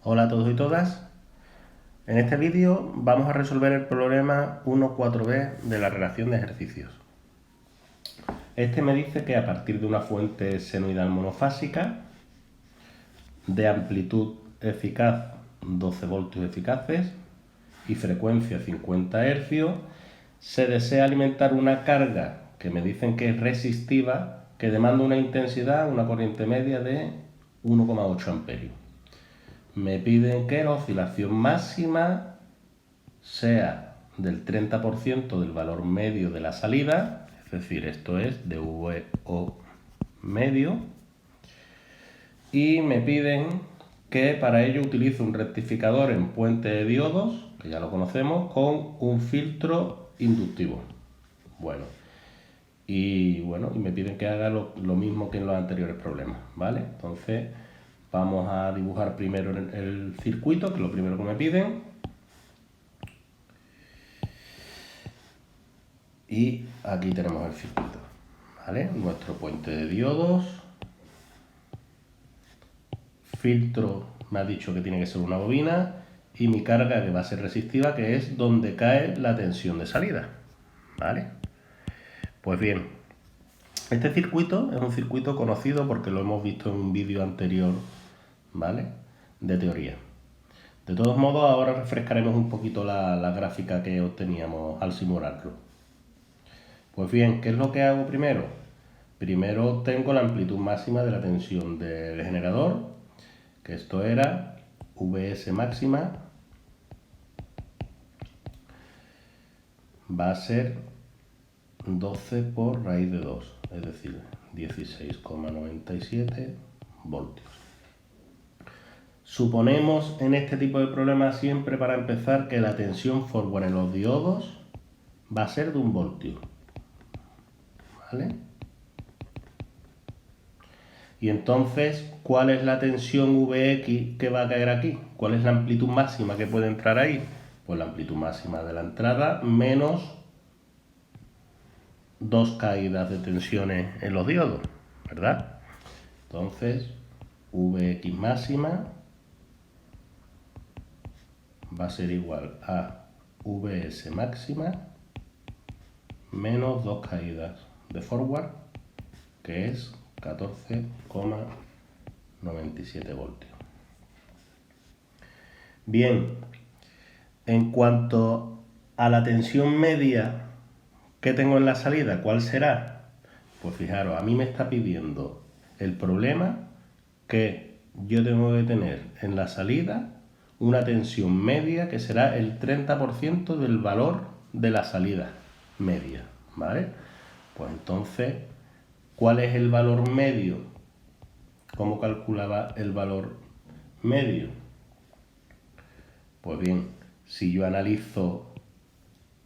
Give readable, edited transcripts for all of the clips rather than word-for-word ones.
Hola a todos y todas. En este vídeo vamos a resolver el problema 1.4b de la relación de ejercicios. Este me dice que a partir de una fuente senoidal monofásica de amplitud eficaz 12 voltios eficaces y frecuencia 50 Hz se desea alimentar una carga que me dicen que es resistiva, que demanda una intensidad, una corriente media de 1,8 amperios. Me piden que la oscilación máxima sea del 30% del valor medio de la salida, es decir, esto es de VO medio, y me piden que para ello utilice un rectificador en puente de diodos, que ya lo conocemos, con un filtro inductivo. Y me piden que haga lo mismo que en los anteriores problemas, ¿vale? Entonces vamos a dibujar primero el circuito, que es lo primero que me piden. Y aquí tenemos el circuito, ¿vale? Nuestro puente de diodos. Filtro me ha dicho que tiene que ser una bobina. Y mi carga, que va a ser resistiva, que es donde cae la tensión de salida, ¿vale? Pues bien, este circuito es un circuito conocido porque lo hemos visto en un vídeo anterior, ¿vale? De teoría. De todos modos, ahora refrescaremos un poquito la gráfica que obteníamos al simularlo. Pues bien, ¿qué es lo que hago primero? Primero obtengo la amplitud máxima de la tensión del generador, que esto era Vs máxima, va a ser 12 por raíz de 2, es decir, 16,97 voltios. Suponemos en este tipo de problemas siempre para empezar que la tensión forward en los diodos va a ser de 1 voltio, ¿vale? Y entonces, ¿cuál es la tensión Vx que va a caer aquí? ¿Cuál es la amplitud máxima que puede entrar ahí? Pues la amplitud máxima de la entrada menos 2 caídas de tensiones en los diodos, ¿verdad? Entonces, Vx máxima va a ser igual a Vs máxima menos 2 caídas de forward, que es 14,97 voltios. Bien, en cuanto a la tensión media que tengo en la salida, ¿cuál será? Pues fijaros, a mí me está pidiendo el problema que yo tengo que tener en la salida una tensión media que será el 30% del valor de la salida media, ¿vale? Pues entonces, ¿cuál es el valor medio? ¿Cómo calculaba el valor medio? Pues bien, si yo analizo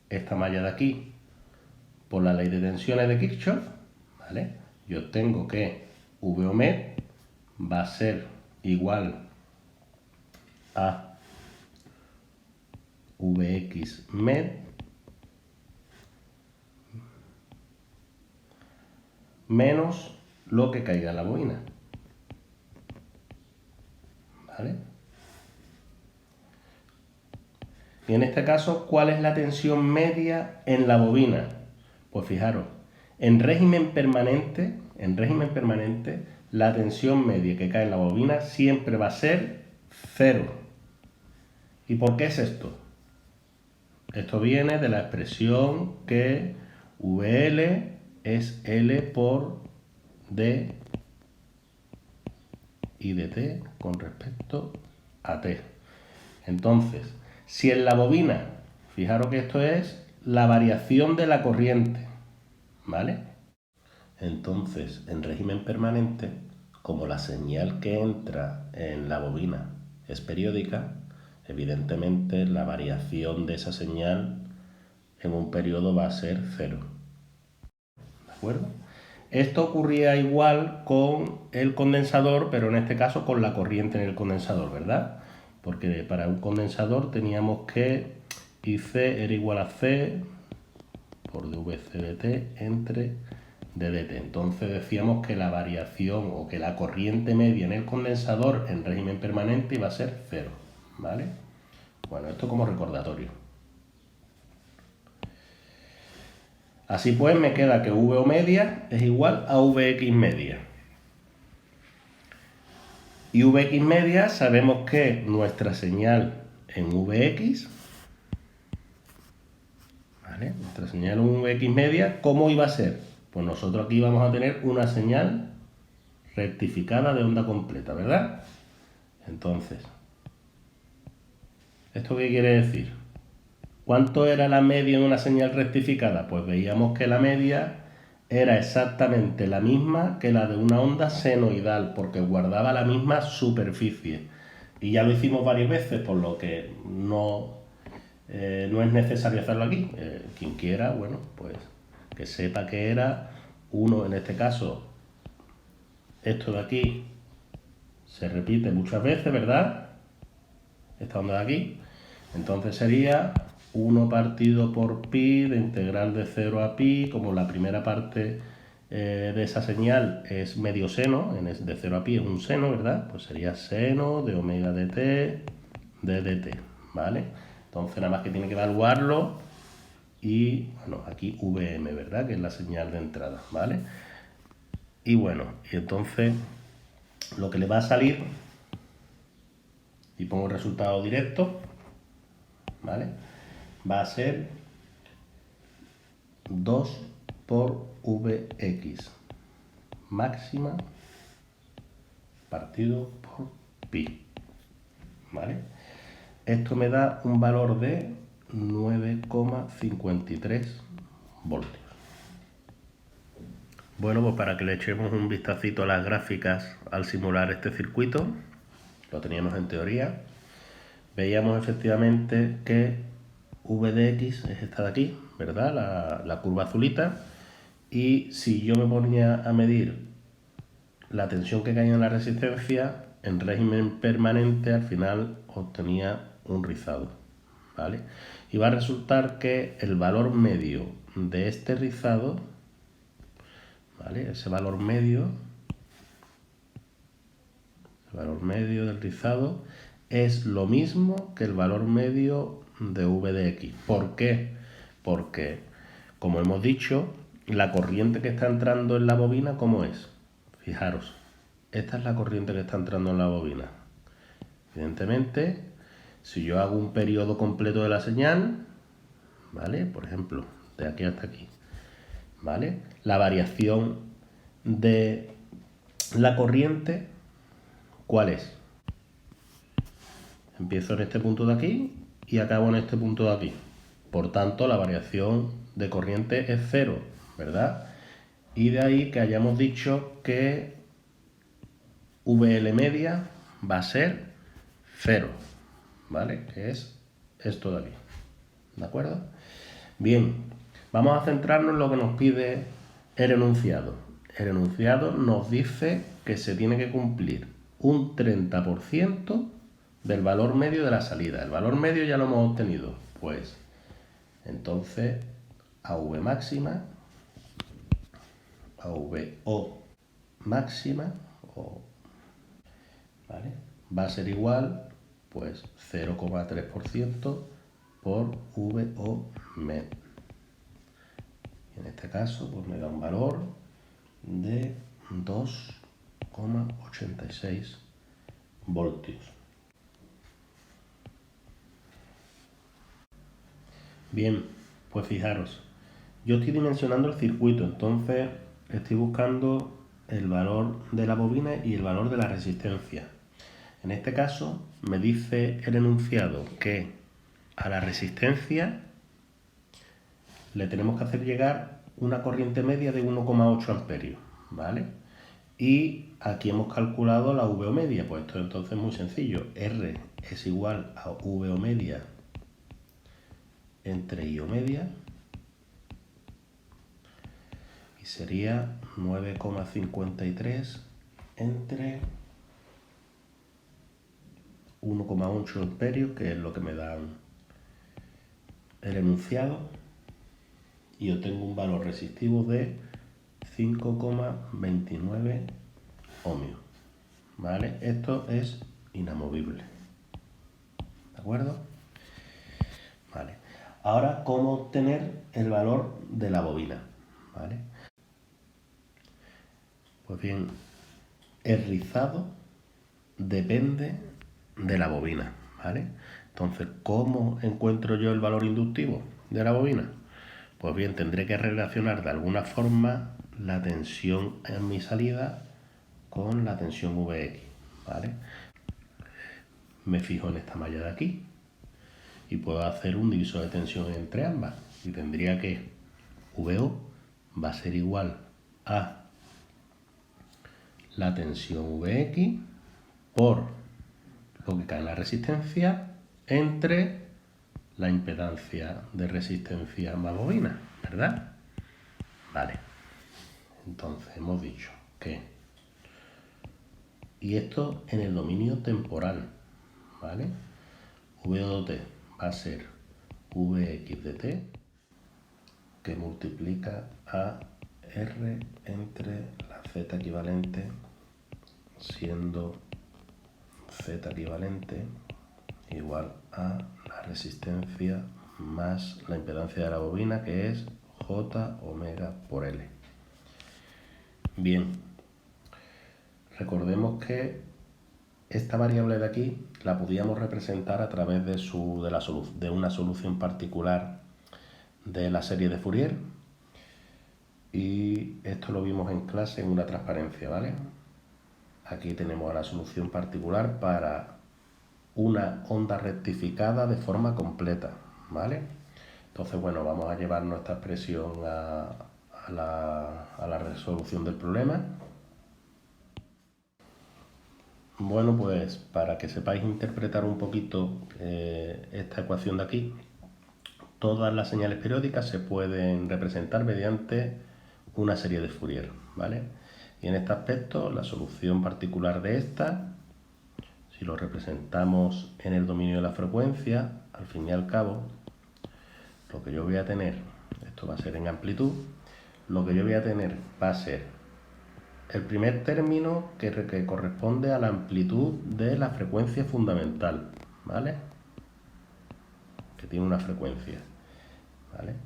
esta malla de aquí por la ley de tensiones de Kirchhoff, ¿vale? Yo tengo que Vomed va a ser igual a Vx med menos lo que caiga en la bobina, ¿vale? Y en este caso, ¿cuál es la tensión media en la bobina? Pues fijaros, en régimen permanente, la tensión media que cae en la bobina siempre va a ser 0. ¿Y por qué es esto? Esto viene de la expresión que VL es L por D y dt con respecto a T. Entonces, si en la bobina, fijaros que esto es la variación de la corriente, ¿vale? Entonces, en régimen permanente, como la señal que entra en la bobina es periódica, evidentemente la variación de esa señal en un periodo va a ser 0. ¿De acuerdo? Esto ocurría igual con el condensador, pero en este caso con la corriente en el condensador, ¿verdad? Porque para un condensador teníamos que IC era igual a C por dVc dt entre de dt. Entonces decíamos que la variación o que la corriente media en el condensador en régimen permanente iba a ser 0, ¿vale? Bueno, esto como recordatorio. Así pues me queda que VO media es igual a VX media. Y VX media sabemos que nuestra señal en VX, ¿vale? Nuestra señal en VX media, ¿cómo iba a ser? Pues nosotros aquí vamos a tener una señal rectificada de onda completa, ¿verdad? Entonces, ¿esto qué quiere decir? ¿Cuánto era la media en una señal rectificada? Pues veíamos que la media era exactamente la misma que la de una onda senoidal, porque guardaba la misma superficie. Y ya lo hicimos varias veces, por lo que no es necesario hacerlo aquí. Quien quiera, bueno, pues que sepa que era uno, en este caso, esto de aquí se repite muchas veces, ¿verdad? Esta onda de aquí. Entonces sería 1 partido por pi de integral de 0 a pi, como la primera parte de esa señal es medio seno, de 0 a pi es un seno, ¿verdad? Pues sería seno de omega dt de dt, ¿vale? Entonces nada más que tiene que evaluarlo y, bueno, aquí Vm, ¿verdad? Que es la señal de entrada, ¿vale? Y bueno, y entonces lo que le va a salir, y pongo el resultado directo, ¿vale? Va a ser 2 por Vx máxima partido por pi, ¿vale? Esto me da un valor de 9,53 voltios. Bueno, pues para que le echemos un vistacito a las gráficas al simular este circuito, lo teníamos en teoría, veíamos efectivamente que V de x es esta de aquí, ¿verdad? La curva azulita. Y si yo me ponía a medir la tensión que caía en la resistencia, en régimen permanente al final obtenía un rizado, ¿vale? Y va a resultar que el valor medio de este rizado, ¿vale? Ese valor medio, el valor medio del rizado es lo mismo que el valor medio de V de x. ¿Por qué? Porque, como hemos dicho, la corriente que está entrando en la bobina, ¿cómo es? Fijaros, esta es la corriente que está entrando en la bobina. Evidentemente, si yo hago un periodo completo de la señal, ¿vale? Por ejemplo, de aquí hasta aquí, ¿vale? La variación de la corriente, ¿cuál es? Empiezo en este punto de aquí y acabo en este punto de aquí. Por tanto, la variación de corriente es 0, ¿verdad? Y de ahí que hayamos dicho que VL media va a ser 0, ¿vale? Que es esto de aquí, ¿de acuerdo? Bien, vamos a centrarnos en lo que nos pide el enunciado. El enunciado nos dice que se tiene que cumplir un 30% del valor medio de la salida. El valor medio ya lo hemos obtenido, pues entonces AV máxima, AVO máxima, ¿vale? Va a ser igual, pues 0,3% por VO med. En este caso, pues me da un valor de 2,86 voltios. Bien, pues fijaros, yo estoy dimensionando el circuito, entonces estoy buscando el valor de la bobina y el valor de la resistencia. En este caso me dice el enunciado que a la resistencia le tenemos que hacer llegar una corriente media de 1,8 amperios, ¿vale? Y aquí hemos calculado la VO media, pues esto entonces es muy sencillo. R es igual a VO media entre I media y sería 9,53 entre 1,8 amperios, que es lo que me da el enunciado, y obtengo un valor resistivo de 5,29 ohmios. ¿Vale? Esto es inamovible. ¿De acuerdo? Vale. Ahora, ¿cómo obtener el valor de la bobina? ¿Vale? Pues bien, el rizado depende de la bobina, ¿vale? Entonces, ¿cómo encuentro yo el valor inductivo de la bobina? Pues bien, tendré que relacionar de alguna forma la tensión en mi salida con la tensión Vx, ¿vale? Me fijo en esta malla de aquí y puedo hacer un divisor de tensión entre ambas y tendría que VO va a ser igual a la tensión Vx por lo que cae en la resistencia entre la impedancia de resistencia más bobina, ¿verdad? Vale, entonces hemos dicho que, y esto en el dominio temporal, ¿vale? V de t va a ser Vx de t que multiplica a R entre la Z equivalente, siendo Z equivalente igual a la resistencia más la impedancia de la bobina, que es J omega por L. Bien, recordemos que esta variable de aquí la podíamos representar a través de una solución particular de la serie de Fourier, y esto lo vimos en clase en una transparencia, ¿vale? Aquí tenemos a la solución particular para una onda rectificada de forma completa, ¿vale? Entonces, bueno, vamos a llevar nuestra expresión a la resolución del problema. Bueno, pues para que sepáis interpretar un poquito esta ecuación de aquí, todas las señales periódicas se pueden representar mediante una serie de Fourier, ¿vale? Y en este aspecto, la solución particular de esta, si lo representamos en el dominio de la frecuencia, al fin y al cabo, lo que yo voy a tener, esto va a ser en amplitud, lo que yo voy a tener va a ser el primer término que corresponde a la amplitud de la frecuencia fundamental, ¿vale? Que tiene una frecuencia, ¿vale?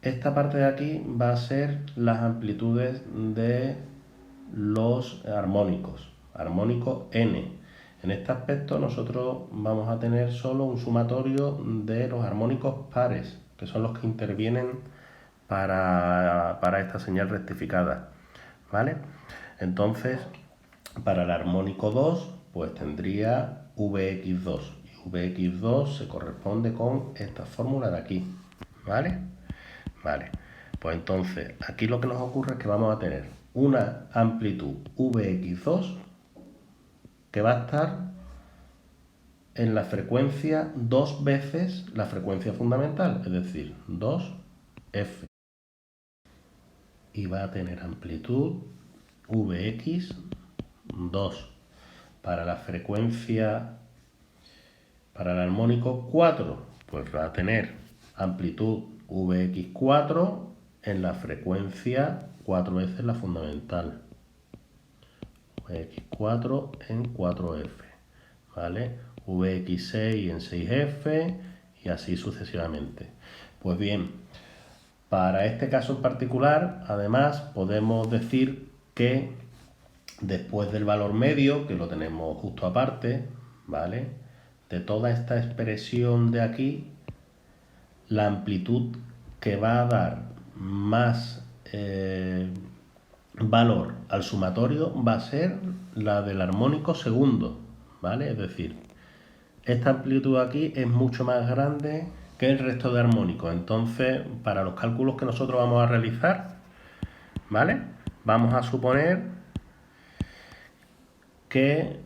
Esta parte de aquí va a ser las amplitudes de los armónicos, armónico n. En este aspecto nosotros vamos a tener solo un sumatorio de los armónicos pares, que son los que intervienen para esta señal rectificada, ¿vale? Entonces, para el armónico 2, pues tendría Vx2. Y Vx2 se corresponde con esta fórmula de aquí, ¿vale? Vale, pues entonces aquí lo que nos ocurre es que vamos a tener una amplitud Vx2 que va a estar en la frecuencia 2 veces la frecuencia fundamental, es decir, 2f. Y va a tener amplitud Vx2 para la frecuencia, para el armónico 4, pues va a tener amplitud Vx4 en la frecuencia 4 veces la fundamental. Vx4 en 4f, ¿vale? Vx6 en 6f y así sucesivamente. Pues bien, para este caso en particular, además, podemos decir que después del valor medio, que lo tenemos justo aparte, ¿vale? De toda esta expresión de aquí, la amplitud que va a dar más valor al sumatorio va a ser la del armónico segundo, ¿vale? Es decir, esta amplitud aquí es mucho más grande que el resto de armónicos. Entonces, para los cálculos que nosotros vamos a realizar, ¿vale? Vamos a suponer que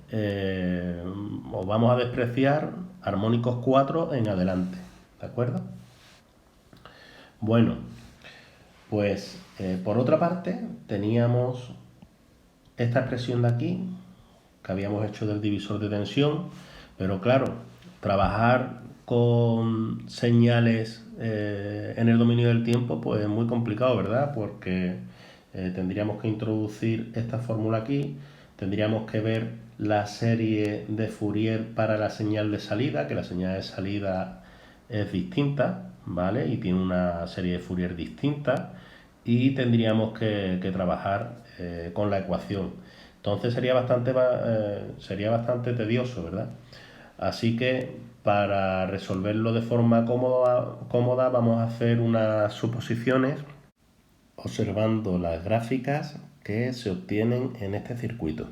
o vamos a despreciar armónicos 4 en adelante, ¿de acuerdo? Bueno, pues por otra parte teníamos esta expresión de aquí que habíamos hecho del divisor de tensión, pero claro, trabajar con señales en el dominio del tiempo pues es muy complicado, ¿verdad? Porque tendríamos que introducir esta fórmula aquí, tendríamos que ver la serie de Fourier para la señal de salida, que la señal de salida es distinta, ¿vale? Y tiene una serie de Fourier distinta, y tendríamos que trabajar con la ecuación. Entonces sería bastante tedioso, ¿verdad? Así que para resolverlo de forma cómoda vamos a hacer unas suposiciones observando las gráficas que se obtienen en este circuito.